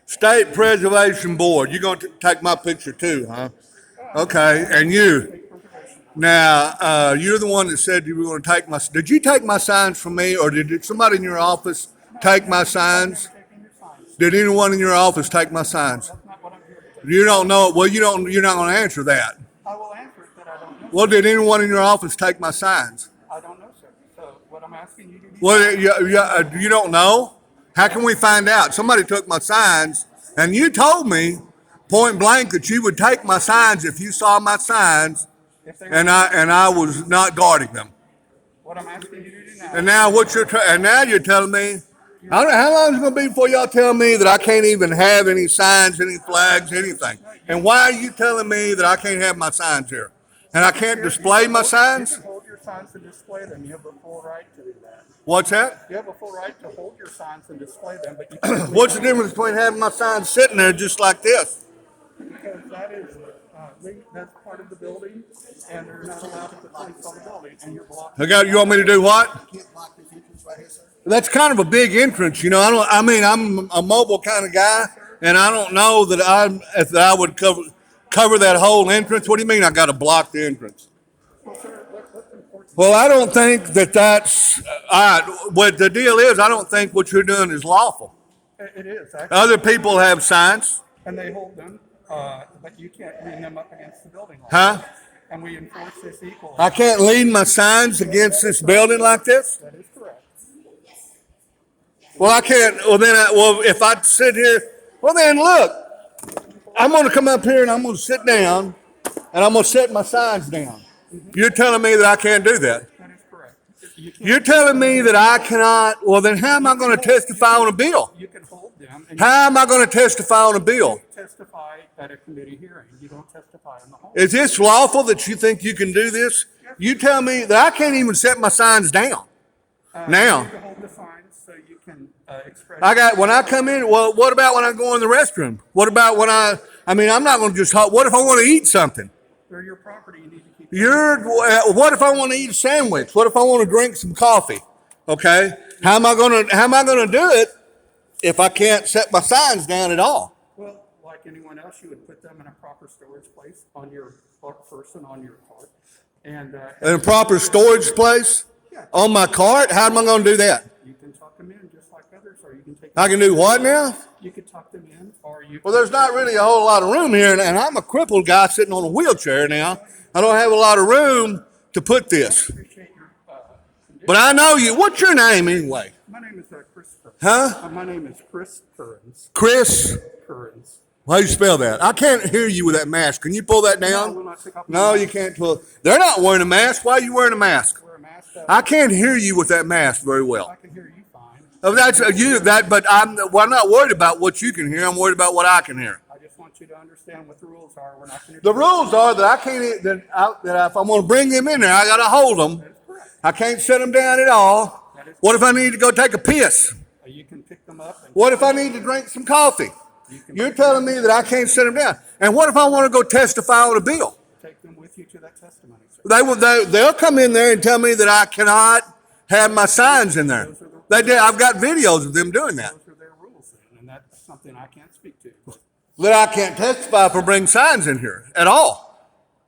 State Preservation Board. You're going to take my picture too, huh? Okay, and you. Now, you're the one that said you were going to take my. Did you take my signs from me, or did somebody in your office take my signs? Did anyone in your office take my signs? You don't know. Well, you don't. You're not going to answer that. I will answer it, but I don't know. Well, did anyone in your office take my signs? I don't know, sir. So what I'm asking you to do. Well, you don't know. How can we find out? Somebody took my signs, and you told me point blank that you would take my signs if you saw my signs, and I was not guarding them. What I'm asking you to do now. And now you're telling me. I don't know how long is it going to be before y'all tell me that I can't even have any signs, any flags, anything? And why are you telling me that I can't have my signs here? And I can't display my signs? You can hold your signs and display them. You have a full right to do that. What's that? You have a full right to hold your signs and display them, but you can't. What's the difference between having my signs sitting there just like this? Because that is that's part of the building, and they're not allowed to put things on the building, and you're blocking. You want me to do what? That's kind of a big entrance, you know. I'm a mobile kind of guy, and I don't know that I would cover that whole entrance. What do you mean I got to block the entrance? Well, I don't think that's all right. What the deal is, I don't think what you're doing is lawful. It is actually. Other people have signs. And they hold them, but you can't lean them up against the building. Huh? And we enforce this equally. I can't lean my signs against this building like this? That is correct. Well, I can't. Well, if I sit here, well, then look, I'm going to come up here and I'm going to sit down and I'm going to set my signs down. You're telling me that I can't do that? That is correct. You're telling me that I cannot. Well, then how am I going to testify on a bill? You can hold them. And How am I going to testify on a bill? you testify at a committee hearing. You don't testify in the hall. Is this lawful that you think you can do this? You tell me that I can't even set my signs down. Now. You need to hold the signs so you can express. When I come in, well, what about when I go in the restroom? What about when I'm not going to just, what if I want to eat something? They're your property. You need to keep. What if I want to eat a sandwich? What if I want to drink some coffee? Okay. How am I going to do it if I can't set my signs down at all? Well, like anyone else, you would put them in a proper storage place on your person on your cart. And In a proper storage place? Yeah. On my cart? How am I going to do that? You can tuck them in just like others, or you can take. I can do what now? You can tuck them in, or you. Well, there's not really a whole lot of room here, and I'm a crippled guy sitting on a wheelchair now. I don't have a lot of room to put this. Appreciate your condition. But I know you. What's your name anyway? My name is Christopher. Huh? My name is Chris Currens. Chris? Currens. How do you spell that? I can't hear you with that mask. Can you pull that I will down? not take off my No, mask. you can't pull. They're not wearing a mask. Why are you wearing a mask? Wear a mask. I can't hear you with that mask very I well. can hear you fine. Oh, that's you. But I'm not worried about what you can hear. I'm worried about what I can hear. I just want you to understand what the rules are. We're not going to. The rules are that I can't. That if I'm going to bring them in there, I got to hold them. That is correct. I can't set them down at all. What if I need to go take a piss? You can pick them up. And What if I need to drink some coffee? you can You're telling me that I can't set them down. And what if I want to go testify on a bill? take them with you to that testimony, sir. They'll come in there and tell me that I cannot have my signs in there. I've got videos of them doing that. Those are their rules, then, and that's something I can't speak to. That I can't testify for bringing signs in here at all.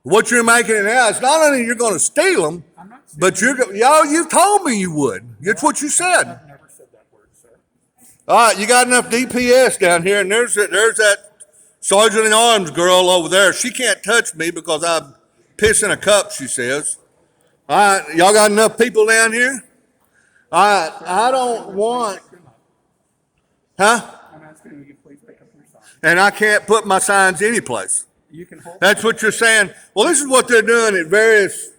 What you're making it now, it's not only you're going to steal them, I'm not saying but you told me you would. That's what you said. I've never said that word, sir. All right, you got enough DPS down here, and there's that sergeant in arms girl over there. She can't touch me because I piss in a cup, she says. All right, y'all got enough people down here? All right, I don't want, huh? I'm asking you to please pick up your sign. And I can't put my signs anyplace. You can hold. That's what you're saying. Well, this is what they're doing at various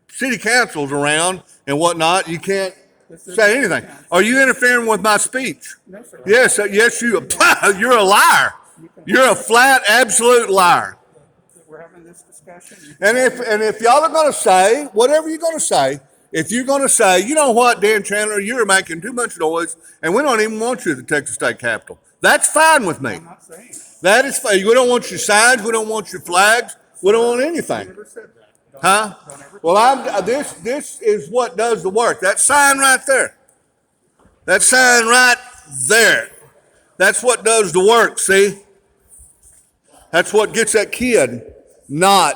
city councils around and whatnot. You can't say anything. Are you interfering with my speech? No, sir. Yes, you're a liar. You're a flat, absolute liar. We're having this discussion. And if y'all are going to say whatever you're going to say, if you're going to say, you know what, Dan Chandler, you're making too much noise, and we don't even want you at the Texas State Capitol, that's fine with me. I'm not saying. That is fine. We don't want your signs. We don't want your flags. We don't want I anything. never said that. Huh? Don't ever. Well, this is what does the work. That sign right there. That sign right there. That's what does the work, see? That's what gets that kid not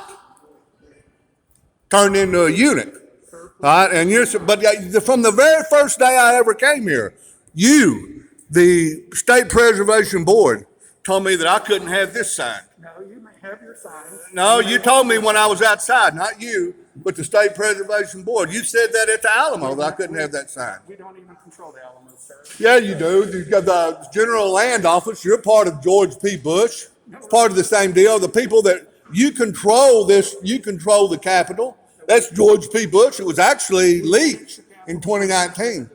turned into a eunuch. All right, and but from the very first day I ever came here, you, the State Preservation Board, told me that I couldn't have this sign. No, you may have your signs. No, you told me when I was outside, not you, but the State Preservation Board. You said that at the Alamo that I couldn't have that sign. We don't even control the Alamo, sir. Yeah, you do. You've got the General Land Office. You're part of George P. Bush. It's part of the same deal. The people that you control the Capitol. That's George P. Bush. It was actually leaked in 2019.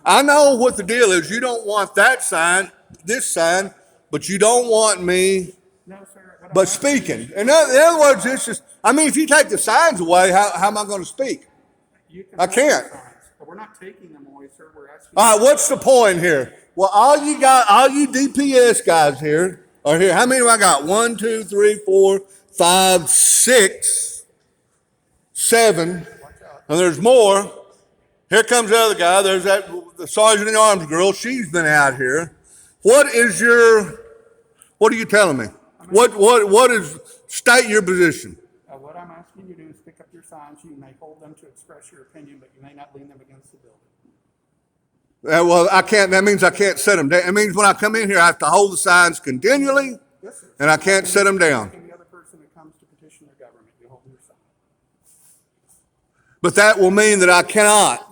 I know what the deal is. You don't want that sign, this sign, but you don't want me but speaking. In other words, it's just, I mean, if you take the signs away, how am I going to speak? I can't. But we're not taking them away, sir. We're asking. All right, what's the point here? Well, all you DPS guys here are here. How many have I got? 1, 2, 3, 4, 5, 6, 7. And there's more. Here comes the other guy. There's the sergeant in arms girl. She's been out here. What are you telling me? State your position. What I'm asking you to do is pick up your signs. You may hold them to express your opinion, but you may not lean them against the building. Well, I can't. That means I can't set them down. It means when I come in here, I have to hold the signs continually, yes, sir. And I can't set them down. Any other person that comes to petition their government, you hold your sign. But that will mean that I cannot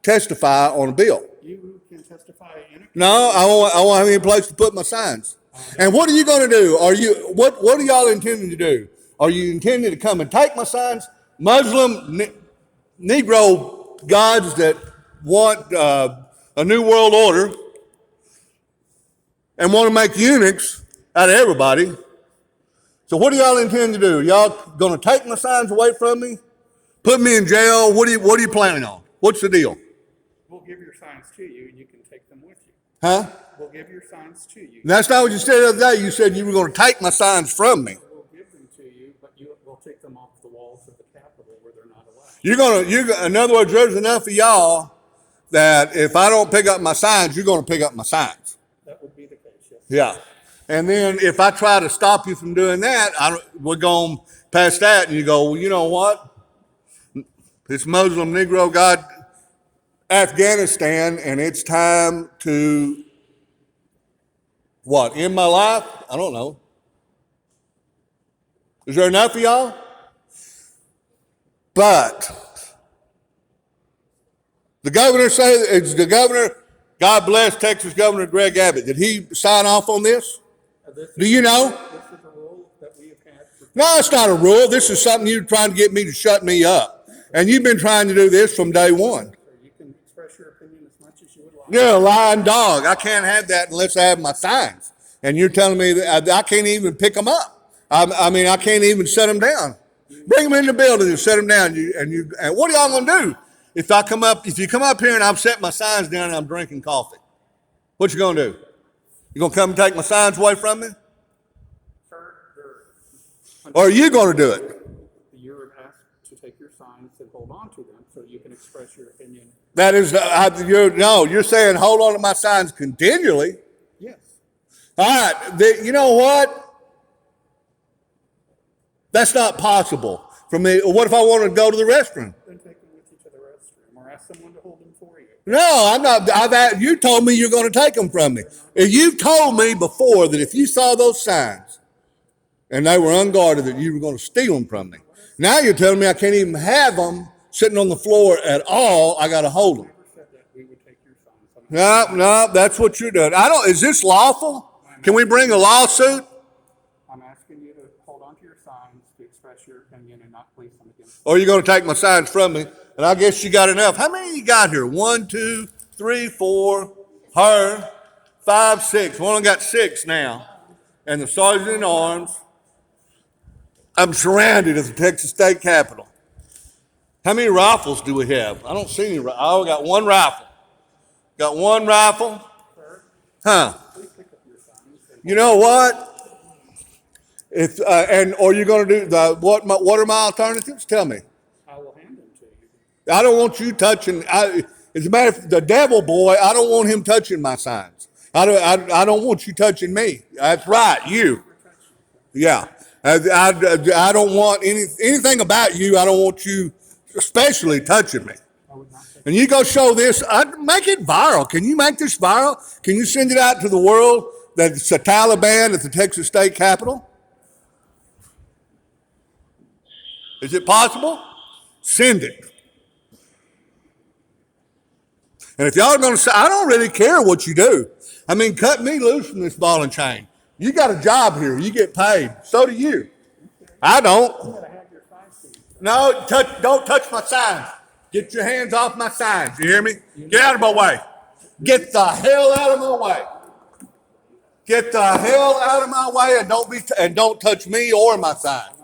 testify on a bill. You can testify in a case. No, I won't have any place to put my signs. And what are you going to do? What are y'all intending to do? Are you intending to come and take my signs? Muslim, Negro gods that want a new world order and want to make eunuchs out of everybody. So what do y'all intend to do? Y'all going to take my signs away from me? Put me in jail? What are you planning on? What's the deal? We'll give your signs to you, and you can take them with you. Huh? We'll give your signs to you. That's not what you said the other day. You said you were going to take my signs from me. We'll give them to you, but we'll take them off the walls of the Capitol where they're not allowed. In other words, there's enough of y'all that if I don't pick up my signs, you're going to pick up my signs. That would be the case, yes. Yeah. And then if I try to stop you from doing that, we're going past that, and you go, well, you know what? It's Muslim, Negro, God, Afghanistan, and it's time to, what, end my life? I don't know. Is there enough of y'all? But the governor, God bless Texas Governor Greg Abbott. Did he sign off on this? Do you know? This is a rule that we have had. No, it's not a rule. This is something you're trying to get me to shut me up. And you've been trying to do this from day one. You can express your opinion as much as you would like. You're a lying dog. I can't have that unless I have my signs. And you're telling me that I can't even pick them up. I mean, I can't even set them down. Bring them in the building and set them down. And what are y'all going to do if you come up here and I've set my signs down and I'm drinking coffee? What you going to do? You going to come and take my signs away from me? Sir, Or are you going to do it? you're asked to take your signs and hold on to them so you can express your opinion. That is, you're saying hold on to my signs continually. Yes. All right, you know what? That's not possible for me. What if I want to go to the restroom? Then take them with you to the restroom or ask someone to hold them for you. No, I'm not. You told me you're going to take them from me. You've told me before that if you saw those signs and they were unguarded, that you were going to steal them from me. Now you're telling me I can't even have them sitting on the floor at all. I got to hold them. I never said that we would take your signs. No, that's what you're doing. Is this lawful? Can we bring a lawsuit? I'm asking you to hold on to your signs to express your opinion and not place them against. Or are you going to take my signs from me? And I guess you got enough. How many you got here? 1, 2, 3, 4, her, 5, 6. We only got 6 now. And the sergeant in arms. I'm surrounded at the Texas State Capitol. How many rifles do we have? I don't see any. I got one rifle. Got one rifle. Huh? You know what? Or you're going to do what are my alternatives? Tell me. I will hand them to you. I don't want you touching. As a matter of fact, the devil boy, I don't want him touching my signs. I don't want you touching me. That's right, you. Yeah. I don't want anything about you. I don't want you especially touching me. And you go show this, make it viral. Can you make this viral? Can you send it out to the world that it's the Taliban at the Texas State Capitol? Is it possible? Send it. And if y'all are going to say, I don't really care what you do. I mean, cut me loose from this ball and chain. You got a job here. You get paid. So do you. I don't. No, don't touch my signs. Get your hands off my signs. You hear me? Get out of my way. Get the hell out of my way. Get the hell out of my way and don't touch me or my signs.